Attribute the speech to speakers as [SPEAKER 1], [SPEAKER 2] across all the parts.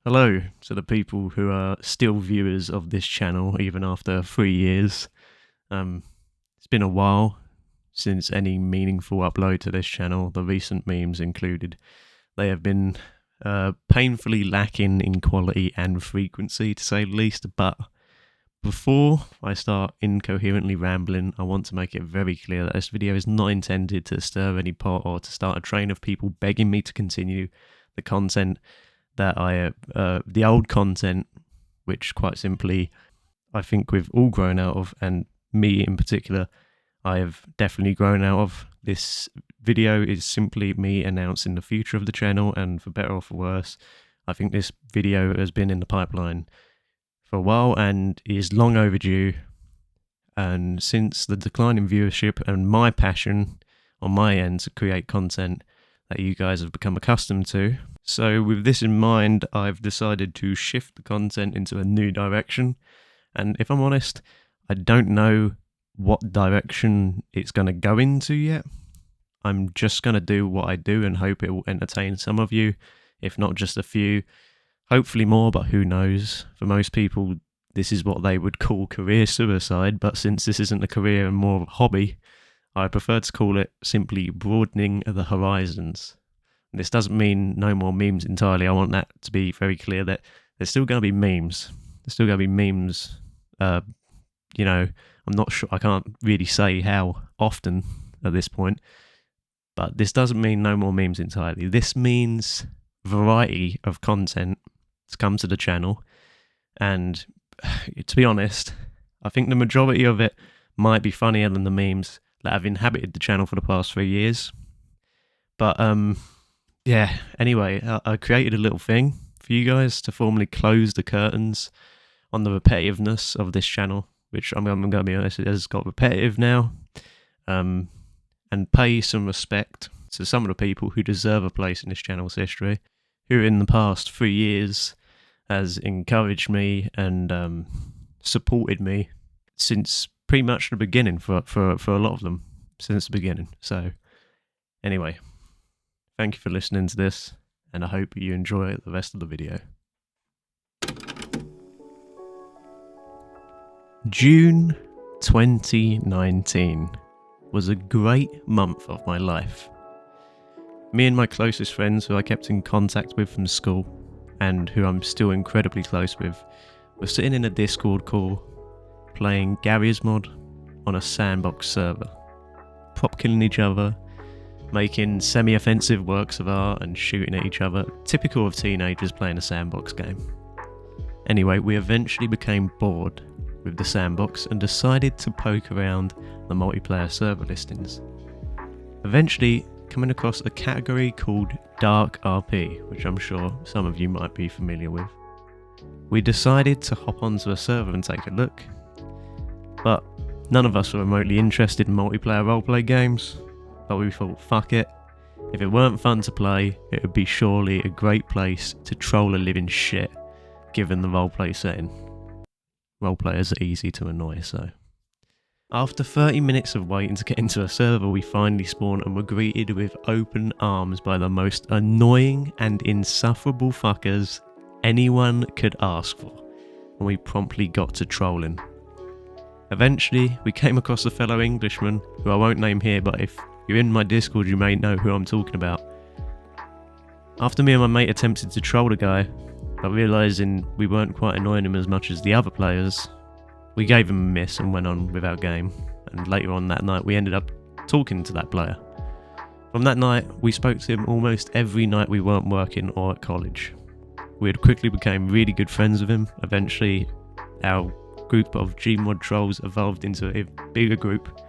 [SPEAKER 1] Hello to the people who are still viewers of this channel even after 3 years. It's been a while since any meaningful upload to this channel, the recent memes included. They have been painfully lacking in quality and frequency, to say the least, but before I start incoherently rambling, I want to make it very clear that this video is not intended to stir any pot or to start a train of people begging me to continue the content that the old content, which quite simply I think we've all grown out of, and me in particular, I have definitely grown out of. This video is simply me announcing the future of the channel, and for better or for worse, I think this video has been in the pipeline for a while and is long overdue. And since the decline in viewership and my passion on my end to create content that you guys have become accustomed to, so with this in mind, I've decided to shift the content into a new direction. And if I'm honest, I don't know what direction it's going to go into yet. I'm just going to do what I do and hope it will entertain some of you, if not just a few. Hopefully more, but who knows. For most people, this is what they would call career suicide, but since this isn't a career and more of a hobby, I prefer to call it simply broadening the horizons. This doesn't mean no more memes entirely. I want that to be very clear that there's still going to be memes. There's still going to be memes. I'm not sure. I can't really say how often at this point. But this doesn't mean no more memes entirely. This means variety of content to come to the channel. And to be honest, I think the majority of it might be funnier than the memes that have inhabited the channel for the past 3 years. But yeah, anyway, I created a little thing for you guys to formally close the curtains on the repetitiveness of this channel, which I'm going to be honest, it has got repetitive now, and pay some respect to some of the people who deserve a place in this channel's history, who in the past 3 years has encouraged me and supported me since pretty much the beginning, for a lot of them, since the beginning. So anyway, thank you for listening to this, and I hope you enjoy the rest of the video. June 2019 was a great month of my life. Me and my closest friends, who I kept in contact with from school, and who I'm still incredibly close with, were sitting in a Discord call, playing Garry's Mod on a sandbox server, prop killing each other, making semi-offensive works of art and shooting at each other, typical of teenagers playing a sandbox game. Anyway, we eventually became bored with the sandbox and decided to poke around the multiplayer server listings. Eventually coming across a category called Dark RP, which I'm sure some of you might be familiar with. We decided to hop onto a server and take a look, but none of us were remotely interested in multiplayer roleplay games. But we thought, fuck it, if it weren't fun to play, it would be surely a great place to troll a living shit, given the roleplay setting. Roleplayers are easy to annoy, so. After 30 minutes of waiting to get into a server, we finally spawned and were greeted with open arms by the most annoying and insufferable fuckers anyone could ask for, and we promptly got to trolling. Eventually, we came across a fellow Englishman, who I won't name here, but if you're in my Discord, you may know who I'm talking about. After me and my mate attempted to troll the guy, but realising we weren't quite annoying him as much as the other players, we gave him a miss and went on with our game. And later on that night, we ended up talking to that player. From that night, we spoke to him almost every night we weren't working or at college. We had quickly become really good friends with him. Eventually, our group of Gmod trolls evolved into a bigger group,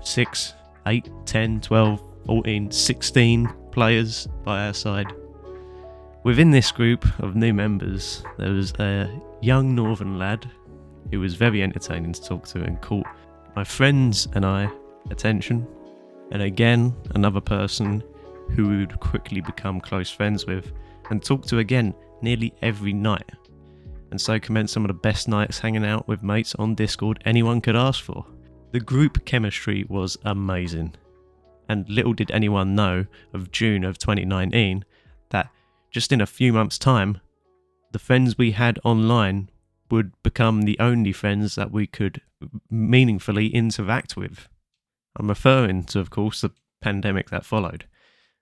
[SPEAKER 1] 6, 8, 10, 12, 14, 16 players by our side. Within this group of new members, there was a young northern lad who was very entertaining to talk to and caught my friends and I attention, and again another person who we would quickly become close friends with and talk to again nearly every night, and so commenced some of the best nights hanging out with mates on Discord anyone could ask for. The group chemistry was amazing, and little did anyone know of June of 2019 that just in a few months' time, the friends we had online would become the only friends that we could meaningfully interact with. I'm referring to, of course, the pandemic that followed,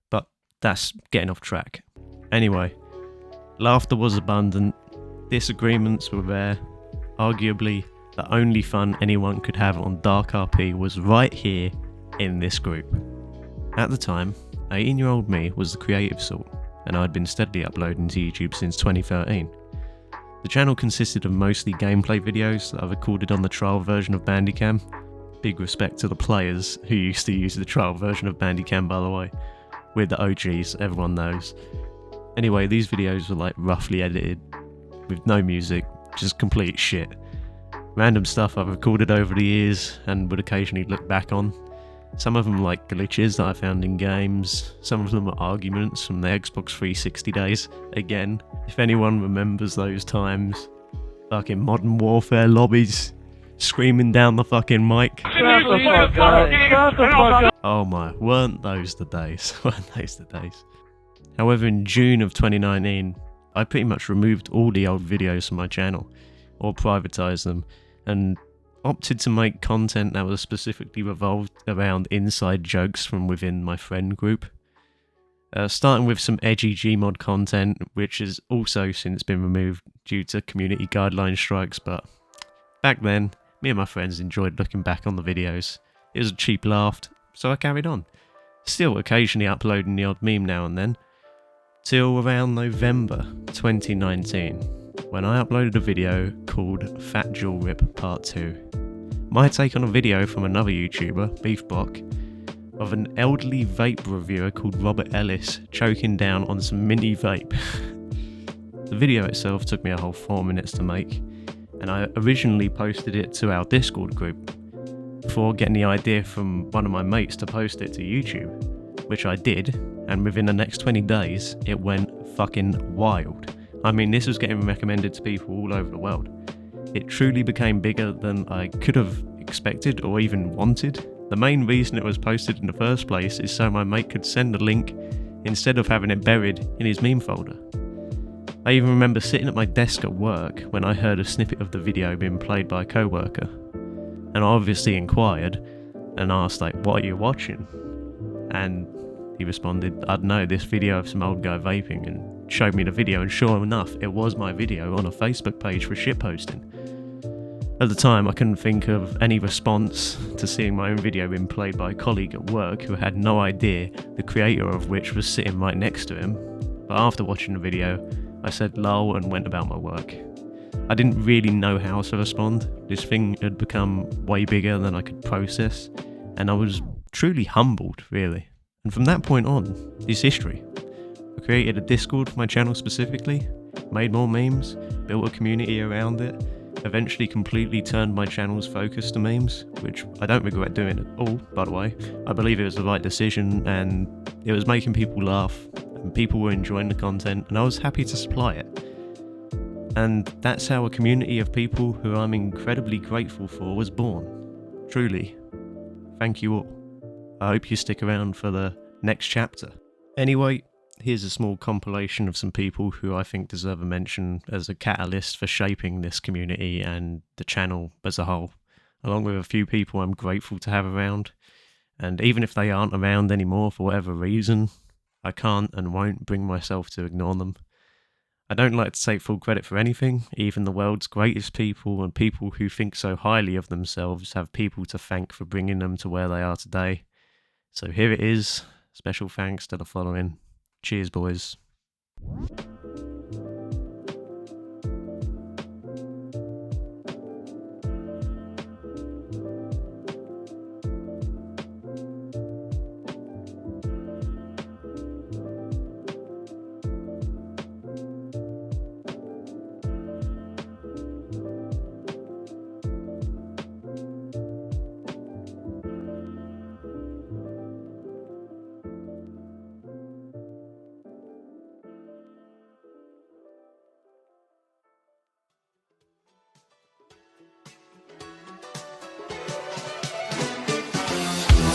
[SPEAKER 1] but that's getting off track. Anyway, laughter was abundant, disagreements were rare. Arguably, the only fun anyone could have on Dark RP was right here in this group. At the time, 18-year-old me was the creative sort, and I'd been steadily uploading to YouTube since 2013. The channel consisted of mostly gameplay videos that I recorded on the trial version of Bandicam. Big respect to the players who used to use the trial version of Bandicam, by the way. We're the OGs, everyone knows. Anyway, these videos were like roughly edited, with no music, just complete shit. Random stuff I've recorded over the years and would occasionally look back on. Some of them like glitches that I found in games, some of them are arguments from the Xbox 360 days. Again, if anyone remembers those times, fucking Modern Warfare lobbies, screaming down the fucking mic. Oh my, weren't those the days? Weren't those the days? However, in June of 2019, I pretty much removed all the old videos from my channel, or privatised them, and opted to make content that was specifically revolved around inside jokes from within my friend group. Starting with some edgy Gmod content, which has also since been removed due to community guideline strikes, but back then, me and my friends enjoyed looking back on the videos. It was a cheap laugh, so I carried on. Still occasionally uploading the odd meme now and then, till around November 2019, when I uploaded a video called Fat Jaw Rip Part 2. My take on a video from another YouTuber, Beefblock, of an elderly vape reviewer called Robert Ellis choking down on some mini vape. The video itself took me a whole 4 minutes to make, and I originally posted it to our Discord group before getting the idea from one of my mates to post it to YouTube, which I did, and within the next 20 days it went fucking wild. I mean, this was getting recommended to people all over the world. It truly became bigger than I could have expected or even wanted. The main reason it was posted in the first place is so my mate could send a link instead of having it buried in his meme folder. I even remember sitting at my desk at work when I heard a snippet of the video being played by a co-worker, and I obviously inquired and asked, like, what are you watching? And he responded, I don't know, this video of some old guy vaping, and showed me the video, and sure enough, it was my video on a Facebook page for shitposting. At the time, I couldn't think of any response to seeing my own video being played by a colleague at work who had no idea the creator of which was sitting right next to him. But after watching the video, I said lol and went about my work. I didn't really know how to respond. This thing had become way bigger than I could process, and I was truly humbled, really. And from that point on, it's history. I created a Discord for my channel specifically, made more memes, built a community around it, eventually completely turned my channel's focus to memes, which I don't regret doing at all, by the way. I believe it was the right decision, and it was making people laugh, and people were enjoying the content, and I was happy to supply it. And that's how a community of people who I'm incredibly grateful for was born. Truly. Thank you all. I hope you stick around for the next chapter. Anyway, here's a small compilation of some people who I think deserve a mention as a catalyst for shaping this community and the channel as a whole, along with a few people I'm grateful to have around. And even if they aren't around anymore for whatever reason, I can't and won't bring myself to ignore them. I don't like to take full credit for anything. Even the world's greatest people and people who think so highly of themselves have people to thank for bringing them to where they are today. So here it is. Special thanks to the following. Cheers, boys.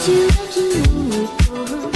[SPEAKER 2] Tu as du nouveau.